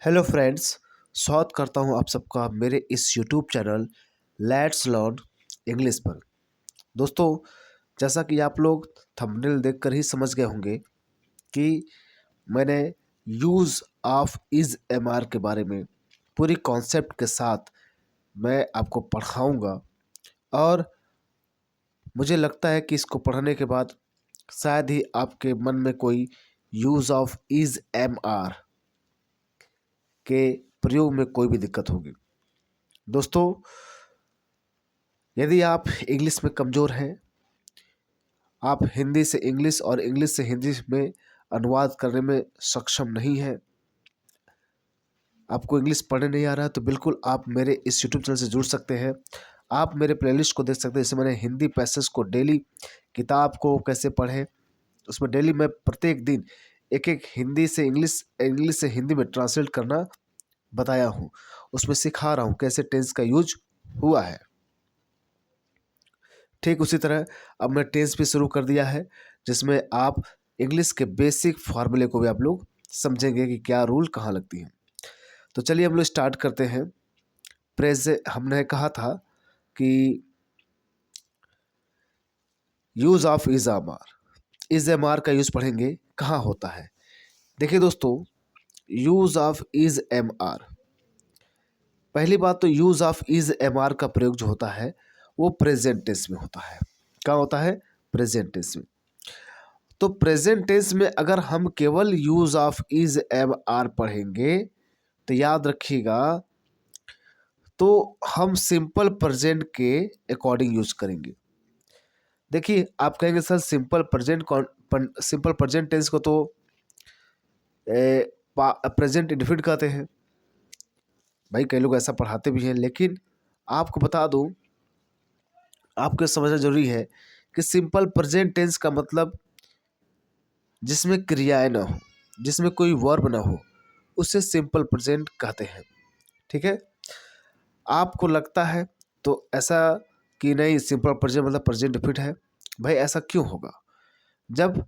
Hello friends, स्वागत करता हूं आप सबका मेरे इस YouTube channel let's learn English पर। दोस्तों, जैसा कि आप लोग थंबनेल देखकर ही समझ गए होंगे कि मैंने use of is am are के बारे में पूरी कॉन्सेप्ट के साथ मैं आपको पढ़ाऊंगा। और मुझे लगता है कि इसको पढ़ने के बाद शायद ही आपके मन में कोई use of is am are के प्रयोग में कोई भी दिक्कत होगी। दोस्तों, यदि आप इंग्लिश में कमज़ोर हैं, आप हिंदी से इंग्लिश और इंग्लिश से हिंदी में अनुवाद करने में सक्षम नहीं हैं, आपको इंग्लिश पढ़ने नहीं आ रहा है, तो बिल्कुल आप मेरे इस यूट्यूब चैनल से जुड़ सकते हैं। आप मेरे प्लेलिस्ट को देख सकते हैं। जैसे मैंने हिंदी पैसेज को डेली, किताब को कैसे पढ़ें, उसमें डेली मैं प्रत्येक दिन एक एक हिंदी से इंग्लिश, इंग्लिश से हिंदी में ट्रांसलेट करना बताया हूँ। उसमें सिखा रहा हूँ कैसे टेंस का यूज हुआ है। ठीक उसी तरह अब मैं टेंस भी शुरू कर दिया है, जिसमें आप इंग्लिश के बेसिक फार्मूले को भी आप लोग समझेंगे कि क्या रूल कहाँ लगती हैं। तो चलिए हम लोग स्टार्ट करते हैं। हमने कहा था कि use of is am are का यूज पढ़ेंगे, कहाँ होता है। देखिए दोस्तों, use of is am are, पहली बात तो use of is am are का प्रयोग जो होता है वो प्रेजेंट टेंस में होता है। कहाँ होता है? प्रेजेंट टेंस में। तो प्रेजेंट टेंस में अगर हम केवल use of is am are पढ़ेंगे तो याद रखिएगा, तो हम सिंपल प्रेजेंट के अकॉर्डिंग यूज करेंगे। देखिए, आप कहेंगे सर सिंपल प्रेजेंट टेंस को तो प्रेजेंट इंडेफिनिट कहते हैं। भाई, कई लोग ऐसा पढ़ाते भी हैं, लेकिन आपको बता दूं, आपको समझना जरूरी है कि सिंपल प्रेजेंट टेंस का मतलब जिसमें क्रियाएं ना हो, जिसमें कोई वर्ब ना हो, उसे सिंपल प्रेजेंट कहते हैं। ठीक है? आपको लगता है तो ऐसा कि नहीं, सिंपल प्रेजेंट मतलब प्रेजेंट इंडेफिनिट है। भाई, ऐसा क्यों होगा? जब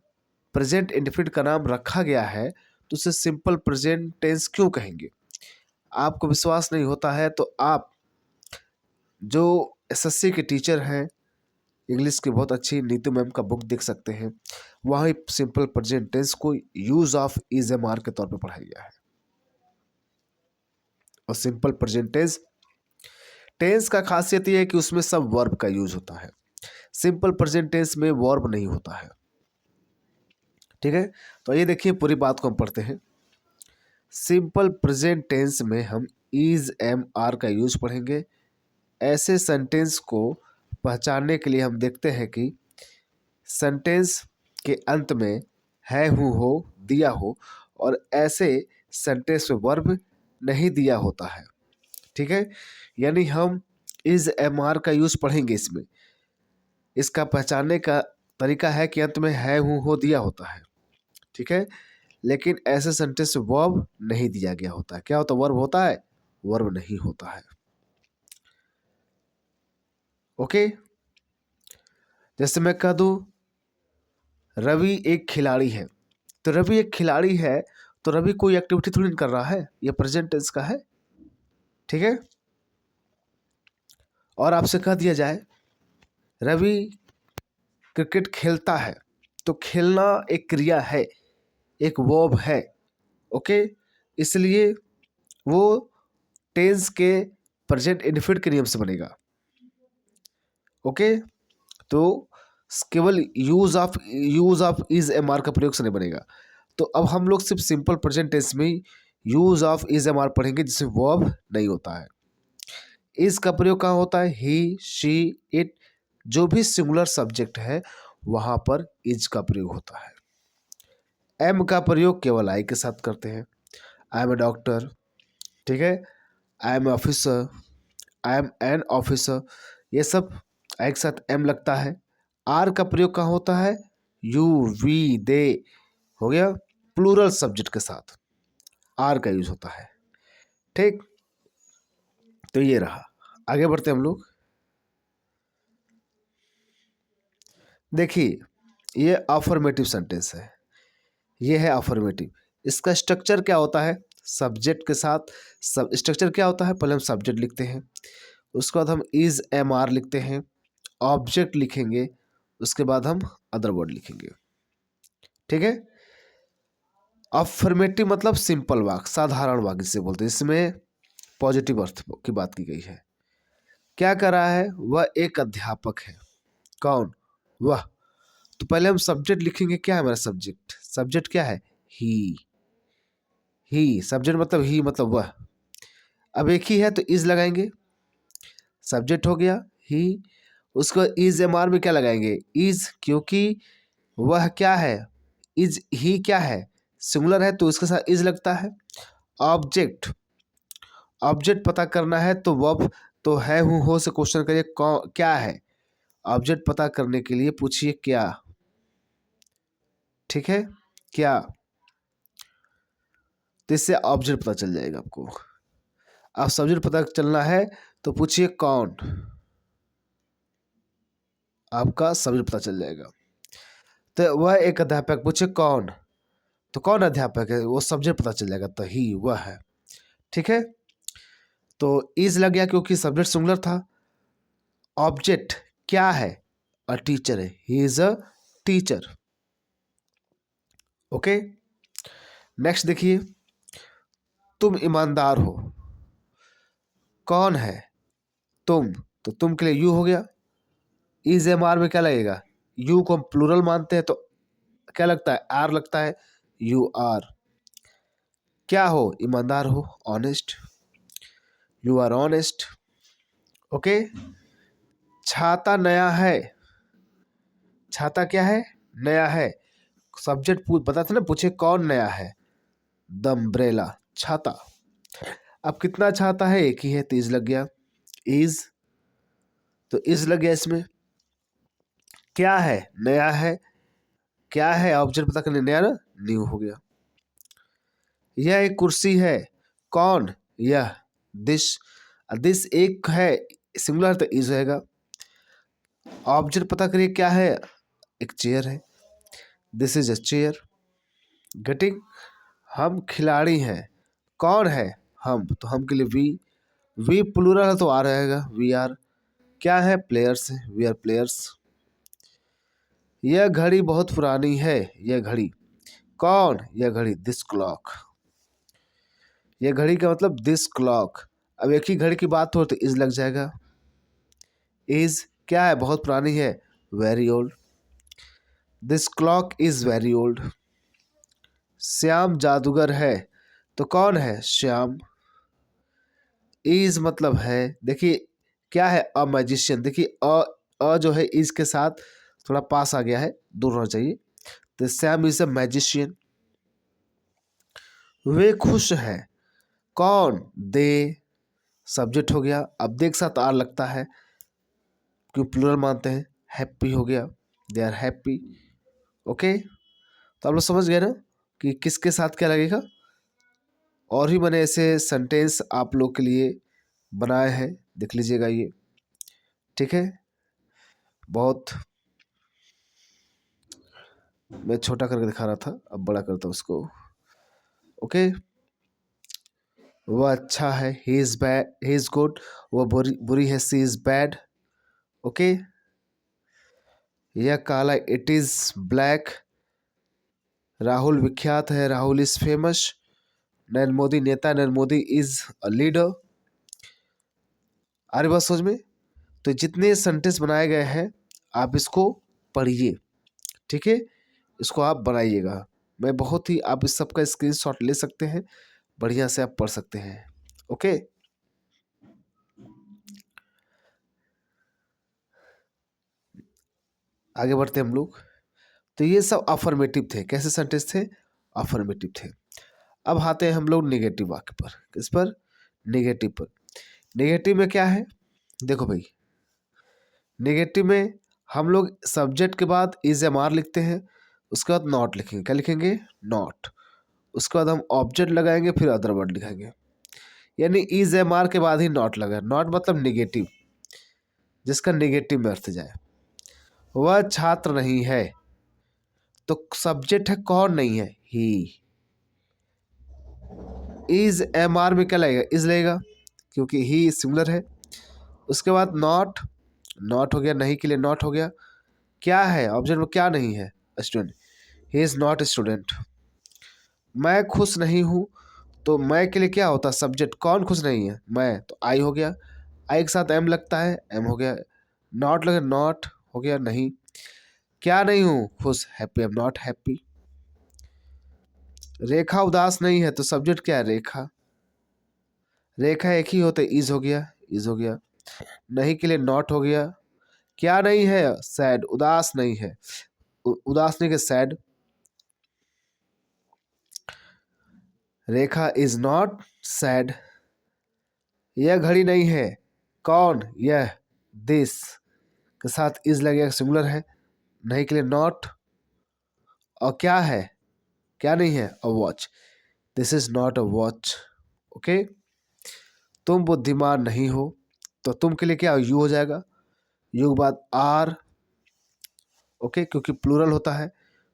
प्रेजेंट इंडेफिनिट का नाम रखा गया है तो उसे सिंपल प्रेजेंट टेंस क्यों कहेंगे? आपको विश्वास नहीं होता है तो आप जो एसएससी के टीचर हैं, इंग्लिश की बहुत अच्छी नीतू मैम का बुक देख सकते हैं। वहाँ सिंपल प्रेजेंट टेंस को use of is am are के तौर पर पढ़ाया गया है। और सिंपल प्रेजेंट टेंस टेंस का खासियत यह है कि उसमें सब वर्ब का यूज होता है। सिंपल प्रेजेंट टेंस में वर्ब नहीं होता है। ठीक है? तो ये देखिए, पूरी बात को हम पढ़ते हैं। सिंपल प्रेजेंट टेंस में हम इज एम आर का यूज पढ़ेंगे। ऐसे सेंटेंस को पहचानने के लिए हम देखते हैं कि सेंटेंस के अंत में है, हूँ, हो, दिया हो, और ऐसे सेंटेंस में वर्ब नहीं दिया होता है। ठीक है? यानी हम इज एम आर का यूज पढ़ेंगे। इसमें इसका पहचानने का तरीका है कि अंत में है, हूँ, हो दिया होता है। ठीक है? लेकिन ऐसे सेंटेंस में वर्ब नहीं दिया गया होता है। क्या होता है? वर्ब होता है, वर्ब नहीं होता है। ओके? जैसे मैं कह दूं, रवि एक खिलाड़ी है। तो रवि एक खिलाड़ी है, तो रवि कोई एक्टिविटी थोड़ी नहीं कर रहा है, ये प्रेजेंट टेंस का है। ठीक है? और आपसे कह दिया जाए रवि क्रिकेट खेलता है, तो खेलना एक क्रिया है, एक वर्ब है। ओके? इसलिए वो टेंस के प्रेजेंट इंडेफिनिट के नियम से बनेगा। ओके? तो केवल use of is am are का प्रयोग से नहीं बनेगा। तो अब हम लोग सिर्फ सिंपल प्रेजेंट टेंस में use of is am are पढ़ेंगे, जिसमें वर्ब नहीं होता है। इज का प्रयोग कहाँ होता है? ही, शी, इट, जो भी सिंगुलर सब्जेक्ट है वहां पर इज का प्रयोग होता है। एम का प्रयोग केवल आई के साथ करते हैं। I am a doctor. ठीक है? I am officer, I am an officer, ये सब एक साथ एम लगता है। आर का प्रयोग कहाँ होता है? यू, वी, दे, हो गया प्लूरल सब्जेक्ट के साथ आर का यूज होता है। ठीक? तो ये रहा। आगे बढ़ते हम लोग। देखिए, ये अफर्मेटिव सेंटेंस है। ये है अफर्मेटिव। इसका स्ट्रक्चर क्या होता है? सब्जेक्ट के साथ सब स्ट्रक्चर क्या होता है, पहले हम सब्जेक्ट लिखते हैं, उसके बाद हम इज एम आर लिखते हैं, ऑब्जेक्ट लिखेंगे, उसके बाद हम अदर वर्ड लिखेंगे। ठीक है। अफर्मेटिव मतलब सिंपल वाक्य, साधारण वाक्य जिसे बोलते हैं, इसमें पॉजिटिव अर्थ की बात की गई है। क्या कर रहा है, वह एक अध्यापक है। कौन, वह। तो पहले हम सब्जेक्ट लिखेंगे, क्या है हमारा सब्जेक्ट, सब्जेक्ट क्या है, ही। ही सब्जेक्ट मतलब ही मतलब वह। अब एक ही है तो इज लगाएंगे, सब्जेक्ट हो गया ही। उसको इज एम आर में क्या लगाएंगे, इज, क्योंकि वह क्या है, इज ही क्या है, सिंगुलर है तो उसके साथ इज लगता है। ऑब्जेक्ट, ऑब्जेक्ट पता करना है तो वर्ब तो है हूँ हो से क्वेश्चन करिए क्या है, ऑब्जेक्ट पता करने के लिए पूछिए क्या। ठीक है, क्या, तो इससे ऑब्जेक्ट पता चल जाएगा आपको। अब सब्जेक्ट पता चलना है तो पूछिए कौन, आपका सब्जेक्ट पता चल जाएगा। तो वह एक अध्यापक, पूछे कौन, तो कौन अध्यापक है, वो सब्जेक्ट पता चल जाएगा, तो ही वह है। ठीक है, तो इज लग गया क्योंकि सब्जेक्ट सिंगुलर था। ऑब्जेक्ट क्या है, अ टीचर है, he is a teacher. Okay, next देखिए, तुम ईमानदार हो। कौन है, तुम, तो तुम के लिए यू हो गया। इज एम आर में क्या लगेगा, यू को हम प्लूरल मानते हैं तो क्या लगता है, आर लगता है, यू आर। क्या हो, ईमानदार हो, honest, you are honest. Okay, छाता नया है, छाता क्या है, नया है। सब्जेक्ट बता था ना, पूछे कौन नया है, द अम्ब्रेला, छाता। अब कितना छाता है, एक ही है तो इज लग गया, इज, तो इज लग गया इसमें। क्या है, नया है, क्या है ऑब्जेक्ट पता करने, नया ना, न्यू हो गया। यह एक कुर्सी है, कौन, यह, दिस, दिस एक है, सिंगुलर तो इज रहेगा। ऑब्जेक्ट पता करिए क्या है, एक चेयर है, this is a chair. Getting, हम खिलाड़ी हैं, कौन है, हम, तो हम के लिए वी प्लूरल है तो आ रहेगा, वी आर। क्या है, प्लेयर्स है, वी आर प्लेयर्स। यह घड़ी बहुत पुरानी है, यह घड़ी, कौन, यह घड़ी, दिस क्लॉक। यह घड़ी का मतलब दिस क्लॉक। अब एक ही घड़ी की बात हो तो इज लग जाएगा। इज क्या है, बहुत पुरानी है, very old, this clock is very old. Shyam जादूगर है, तो कौन है, श्याम। इज मतलब है, देखिए क्या है, अ मैजिशियन, देखिए अ जो है इज के साथ थोड़ा पास आ गया है, दूर होना चाहिए, तो श्याम इज अ मैजिशियन। वे खुश है, कौन, दे, सब्जेक्ट हो गया। अब देख साथ आर लगता है क्यों प्लूरल मानते हैं, हैप्पी हो गया, दे आर हैप्पी। ओके, तो आप लोग समझ गए ना कि किसके साथ क्या लगेगा। और भी मैंने ऐसे सेंटेंस आप लोग के लिए बनाए हैं, देख लीजिएगा ये। ठीक है, बहुत मैं छोटा करके दिखा रहा था, अब बड़ा करता हूँ उसको। ओके, वह अच्छा है, he is bad, he is good. वह बुरी बुरी है, सी इज बैड। ओके, यह काला, इट इज ब्लैक। राहुल विख्यात है, राहुल इज फेमस। नरेंद्र मोदी नेता, Narendra Modi is a leader. आ रही बात समझ में। तो जितने सेंटेंस बनाए गए हैं आप इसको पढ़िए। ठीक है, इसको आप बनाइएगा। मैं बहुत ही, आप इस सब का स्क्रीनशॉट ले सकते हैं, बढ़िया से आप पढ़ सकते हैं। ओके, आगे बढ़ते हैं हम लोग। तो ये सब अफर्मेटिव थे, कैसे सेंटेंस थे, अफर्मेटिव थे। अब आते हैं हम लोग नेगेटिव वाक्य पर। किस पर, नेगेटिव पर। नेगेटिव में क्या है, देखो भाई, नेगेटिव में हम लोग सब्जेक्ट के बाद इज एम आर लिखते हैं, उसके बाद नॉट लिखेंगे, क्या लिखेंगे, नॉट। उसके बाद हम ऑब्जेक्ट लगाएंगे, फिर अदर वर्ड लिखेंगे, यानी इज एम आर के बाद ही नॉट लगा। नॉट मतलब निगेटिव, जिसका निगेटिव में अर्थ जाए। वह छात्र नहीं है, तो सब्जेक्ट है, कौन नहीं है, ही। इज एम आर में क्या लगेगा, इज लगेगा क्योंकि ही सिमिलर है। उसके बाद नॉट, नॉट हो गया, नहीं के लिए नॉट हो गया। क्या है ऑब्जेक्ट में, क्या नहीं है, student, he is not student. मैं खुश नहीं हूँ, तो मैं के लिए क्या होता है सब्जेक्ट, कौन खुश नहीं है, मैं, तो आई हो गया, आई के साथ एम लगता है, एम हो गया। नॉट लगे, नॉट हो गया, नहीं। क्या नहीं हूँ, खुश, happy, I am not happy. Rekha उदास नहीं है, तो सब्जेक्ट क्या है, रेखा। रेखा एक ही होते, इज हो गया, इज हो गया। नहीं के लिए नॉट हो गया। क्या नहीं है, सैड, उदास नहीं है, उदास नहीं के sad. Rekha is not sad. यह घड़ी नहीं है, कौन, यह, दिस के साथ इज लगेगा, सिंगुलर है। नहीं के लिए नॉट। और क्या है, क्या नहीं है, a watch, this is not a watch. Okay. तुम बुद्धिमान नहीं हो, तो तुम के लिए क्या, यू हो जाएगा, यू के बाद आर। ओके, क्योंकि प्लूरल होता है।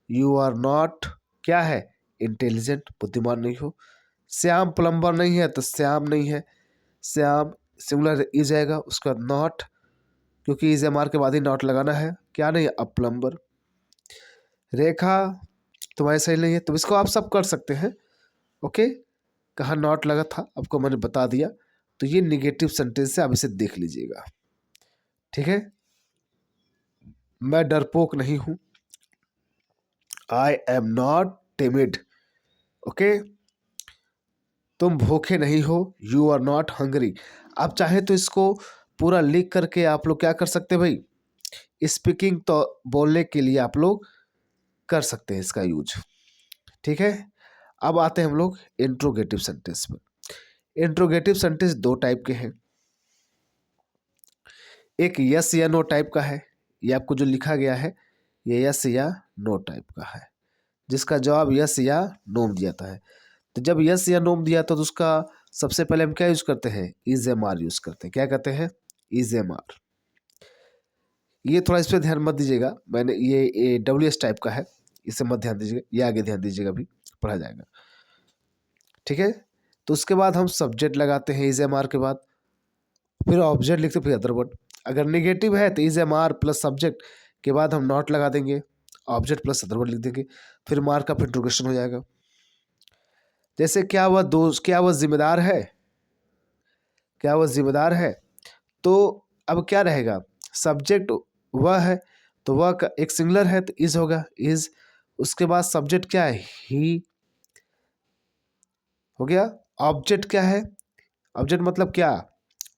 यू आर नॉट क्या है, इंटेलिजेंट, बुद्धिमान नहीं हो। श्याम प्लम्बर नहीं है, तो श्याम नहीं है, श्याम सिंगुलर इज जाएगा। उसका नॉट, क्योंकि इज एम आर के बाद ही नॉट लगाना है। क्या नहीं है, अ प्लम्बर। रेखा तुम्हारी सही नहीं है, तो इसको आप सब कर सकते हैं। ओके, कहाँ नॉट लगा था आपको मैंने बता दिया। तो ये निगेटिव सेंटेंस है, आप इसे देख लीजिएगा, ठीक है। मैं डरपोक नहीं हूं, आई एम नॉट टिमिड। ओके। तुम भूखे नहीं हो, यू आर नॉट हंग्री। आप चाहे तो इसको पूरा लिख करके आप लोग क्या कर सकते हैं भाई, स्पीकिंग तो बोलने के लिए आप लोग कर सकते हैं इसका यूज, ठीक है। अब आते हैं हम लोग इंट्रोगेटिव सेंटेंस में। इंट्रोगेटिव सेंटेंस दो टाइप के हैं, एक यस या नो टाइप का है। ये आपको जो लिखा गया है ये यस या नो टाइप का है, जिसका जवाब यस या नो दिया जाता है। तो जब यस या नो दिया तो उसका सबसे पहले हम क्या यूज करते हैं, इज एम आर यूज करते हैं। क्या कहते हैं, इज एम आर। ये थोड़ा इस पर ध्यान मत दीजिएगा, मैंने ये डब्ल्यू एस टाइप का है, इसे मत ध्यान दीजिएगा, ये आगे ध्यान दीजिएगा, भी पढ़ा जाएगा, ठीक है। तो उसके बाद हम सब्जेक्ट लगाते हैं इज एम आर के बाद, फिर ऑब्जेक्ट लिखते, फिर अदर वर्ड। अगर निगेटिव है तो is am are plus subject के बाद हम नॉट लगा देंगे, ऑब्जेक्ट प्लस अदर वर्ड लिख देंगे, फिर मार्क ऑफ इंट्रोगेशन हो जाएगा। जैसे क्या वह दोस्त, क्या वह जिम्मेदार है, क्या वह जिम्मेदार है, तो अब क्या रहेगा, सब्जेक्ट वह है, तो वह का एक सिंगुलर है तो इज होगा, इज। उसके बाद सब्जेक्ट क्या है, ही हो गया। ऑब्जेक्ट क्या है, ऑब्जेक्ट मतलब क्या,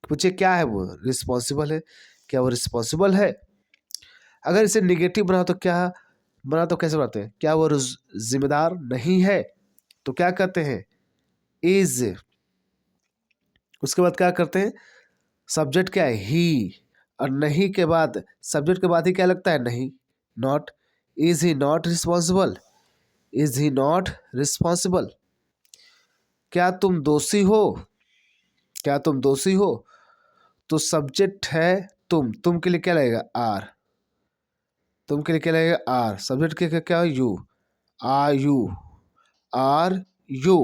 पूछे क्या है वो, रिस्पॉन्सिबल है, क्या वो रिस्पॉन्सिबल है। अगर इसे निगेटिव बना तो क्या बना, तो कैसे बनाते हैं, क्या वो जिम्मेदार नहीं है, तो क्या कहते हैं, इज। उसके बाद क्या करते हैं, सब्जेक्ट क्या है, ही, और नहीं के बाद सब्जेक्ट के बाद ही क्या लगता है, नहीं, not. Is he not responsible, is he not responsible. क्या तुम दोषी हो, क्या तुम दोषी हो, तो सब्जेक्ट है तुम के लिए क्या लगेगा, आर। तुम के लिए क्या लगेगा, आर। सब्जेक्ट के क्या, you, are you, are you.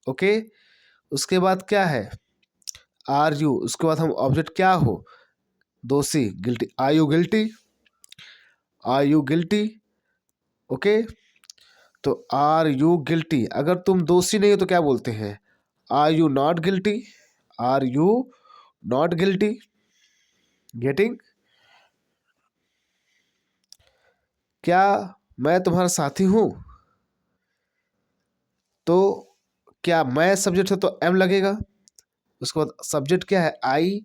Okay. उसके बाद क्या है, आर यू। उसके बाद हम ऑब्जेक्ट क्या हो, दोषी, guilty, are you guilty, are you guilty. Okay. तो आर यू गिल्टी, अगर तुम दोषी नहीं हो तो क्या बोलते हैं, are you not guilty, are you not guilty. Getting. क्या मैं तुम्हारा साथी हूं, तो क्या मैं सब्जेक्ट है तो एम लगेगा। उसके बाद सब्जेक्ट क्या है, आई,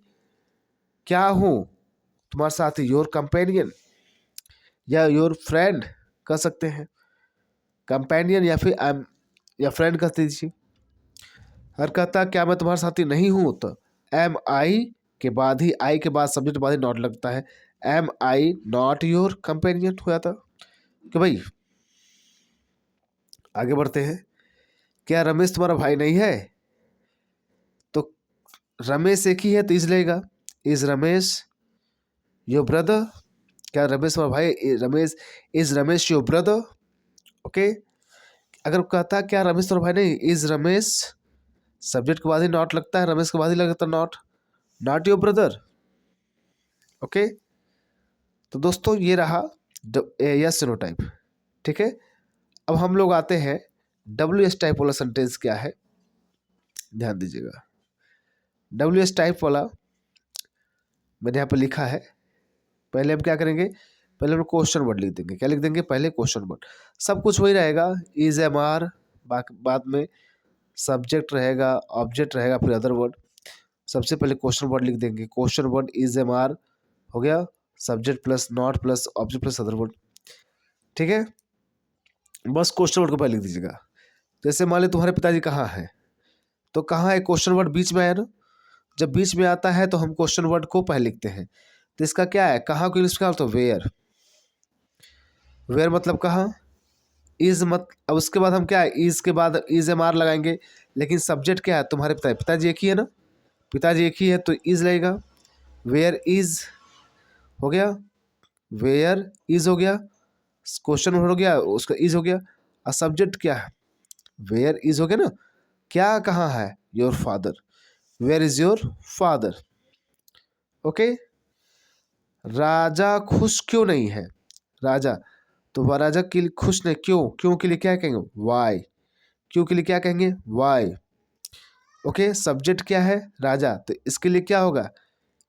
क्या हूं तुम्हारे साथी, योर कंपेनियन या योर फ्रेंड कह सकते हैं, कंपेनियन या फिर एम या फ्रेंड कह दीजिए। हर कहता क्या मैं तुम्हारा साथी नहीं हूं, तो एम आई के बाद ही, आई के बाद सब्जेक्ट बाद ही नॉट लगता है, am I not your companion हो जाता। कि भाई आगे बढ़ते हैं। क्या रमेश तुम्हारा भाई नहीं है, तो रमेश एक ही है तो इज लेगा, इज रमेश योर ब्रदर। क्या रमेश तुम्हारा भाई, Ramesh, is Ramesh your brother. Okay. अगर कहता क्या रमेश तुम्हारा भाई नहीं, इज रमेश सब्जेक्ट के बाद ही नॉट लगता है, रमेश के बाद ही लगता है not, not your brother. Okay, तो दोस्तों ये रहा यस नो टाइप। ठीक है, अब हम लोग आते हैं WS टाइप वाला सेंटेंस क्या है, ध्यान दीजिएगा। WS टाइप वाला मैंने यहाँ पे लिखा है। पहले हम क्या करेंगे, पहले हम क्वेश्चन वर्ड लिख देंगे। क्या लिख देंगे, पहले क्वेश्चन वर्ड, सब कुछ वही रहेगा, इज एम आर, बाद में सब्जेक्ट रहेगा, ऑब्जेक्ट रहेगा, फिर अदर वर्ड। सबसे पहले क्वेश्चन वर्ड लिख देंगे। Question word is am are हो गया, subject plus not plus object plus other word. ठीक है, बस क्वेश्चन वर्ड को पहले लिख दीजिएगा। जैसे मान ली तुम्हारे पिताजी कहाँ हैं, तो कहाँ है, क्वेश्चन वर्ड बीच में आया ना। जब बीच में आता है तो हम क्वेश्चन वर्ड को पहले लिखते हैं। तो इसका क्या है, कहाँ को इंग्लिश में, तो वेयर। वेयर मतलब कहाँ, इज मत, अब उसके बाद हम क्या है, इज के बाद इज एम आर लगाएंगे। लेकिन सब्जेक्ट क्या है, तुम्हारे पिताजी, पिताजी एक ही है ना, पिताजी एक ही है तो इज लगेगा। वेयर इज हो गया, वेयर इज हो गया, क्वेश्चन हो गया, उसका इज हो गया। और सब्जेक्ट क्या है, वेयर इज हो गया ना, क्या कहाँ है, your father, where is your father. Okay, Raja खुश क्यों नहीं है, राजा, तो वह राजा के लिए खुश नहीं, क्यों, क्यों के लिए क्या कहेंगे, वाई, क्यों के लिए क्या कहेंगे, वाई। ओके, सब्जेक्ट क्या है, राजा, तो इसके लिए क्या होगा,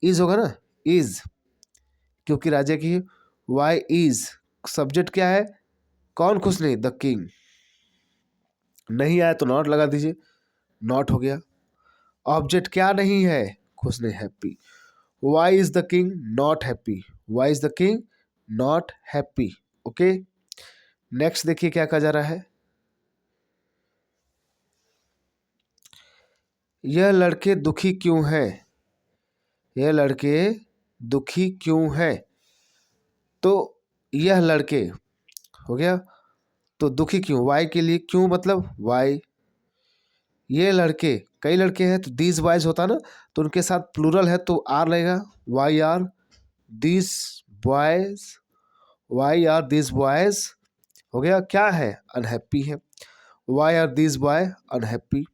इज होगा ना, इज, क्योंकि राजा की, वाई इज, सब्जेक्ट क्या है, कौन खुश नहीं, द किंग। नहीं आया तो नॉट लगा दीजिए, नॉट हो गया। ऑब्जेक्ट क्या नहीं है, खुश नहीं, happy. Why is the king not happy, why is the king not happy. Okay, next देखिए क्या कहा जा रहा है, यह लड़के दुखी क्यों हैं, यह लड़के दुखी क्यों हैं। तो यह लड़के हो गया, तो दुखी क्यों, वाई के लिए, क्यों मतलब वाई। ये लड़के, कई लड़के हैं तो दीज बॉयज होता ना, तो उनके साथ प्लूरल है तो आर लगेगा, why are these boys, why are these boys हो गया, क्या है, अनहैप्पी है, why are these boy unhappy.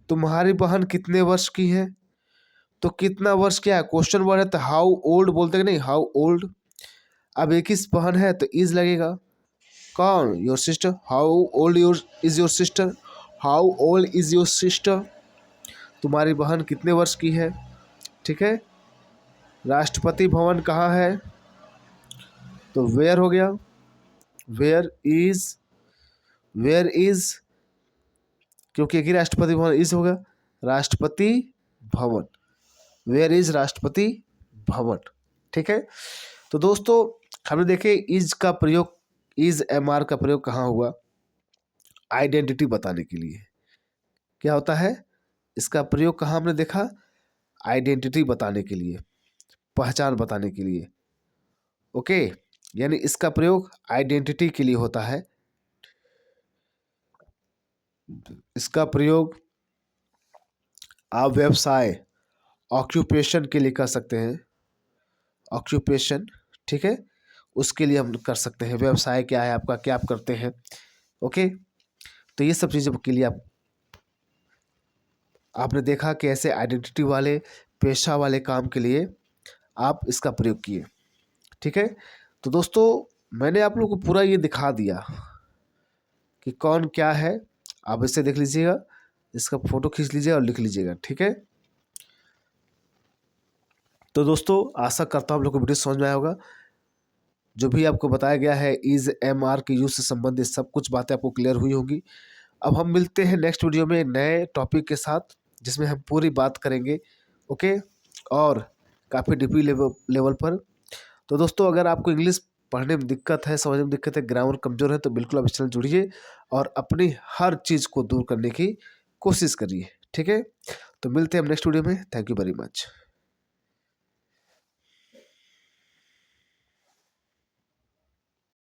तुम्हारी बहन कितने वर्ष की है, तो कितना वर्ष क्या है, क्वेश्चन वर्ड है तो हाउ ओल्ड बोलते हैं नहीं, हाउ ओल्ड। अब एक ही बहन है तो इज लगेगा, कौन, your sister, how old your is your sister, how old is your sister, तुम्हारी बहन कितने वर्ष की है। ठीक है, राष्ट्रपति भवन कहाँ है, तो वेयर हो गया, वेयर इज, वेयर इज, क्योंकि एक ही राष्ट्रपति भवन, इज होगा, राष्ट्रपति भवन, वेयर इज राष्ट्रपति भवन। ठीक है, तो दोस्तों हमने देखे इज का प्रयोग, इज एम आर का प्रयोग कहाँ हुआ, आइडेंटिटी बताने के लिए। क्या होता है, इसका प्रयोग कहाँ हमने देखा, आइडेंटिटी बताने के लिए, पहचान बताने के लिए। ओके, यानी इसका प्रयोग आइडेंटिटी के लिए होता है। इसका प्रयोग आप व्यवसाय, ऑक्यूपेशन के लिए कर सकते हैं, ऑक्यूपेशन, ठीक है, उसके लिए हम कर सकते हैं। व्यवसाय क्या है आपका, क्या आप करते हैं। ओके, तो ये सब चीज़ों के लिए आपने देखा कि ऐसे आइडेंटिटी वाले, पेशा वाले काम के लिए आप इसका प्रयोग किए। ठीक है, तो दोस्तों मैंने आप लोगों को पूरा ये दिखा दिया कि कौन क्या है। आप इसे देख लीजिएगा, इसका फोटो खींच लीजिएगा और लिख लीजिएगा। ठीक है, तो दोस्तों आशा करता हूँ आप लोग को वीडियो समझ में आया होगा। जो भी आपको बताया गया है इज एम आर के यूज से संबंधित सब कुछ बातें आपको क्लियर हुई होगी। अब हम मिलते हैं नेक्स्ट वीडियो में नए टॉपिक के साथ, जिसमें हम पूरी बात करेंगे। ओके, और काफ़ी डीपी लेवल पर। तो दोस्तों अगर आपको इंग्लिश पढ़ने में दिक्कत है, समझने में दिक्कत है, ग्रामर कमज़ोर है, तो बिल्कुल आप इस चैनल जुड़िए और अपनी हर चीज़ को दूर करने की कोशिश करिए। ठीक है, तो मिलते हैं हम नेक्स्ट वीडियो में। Thank you very much.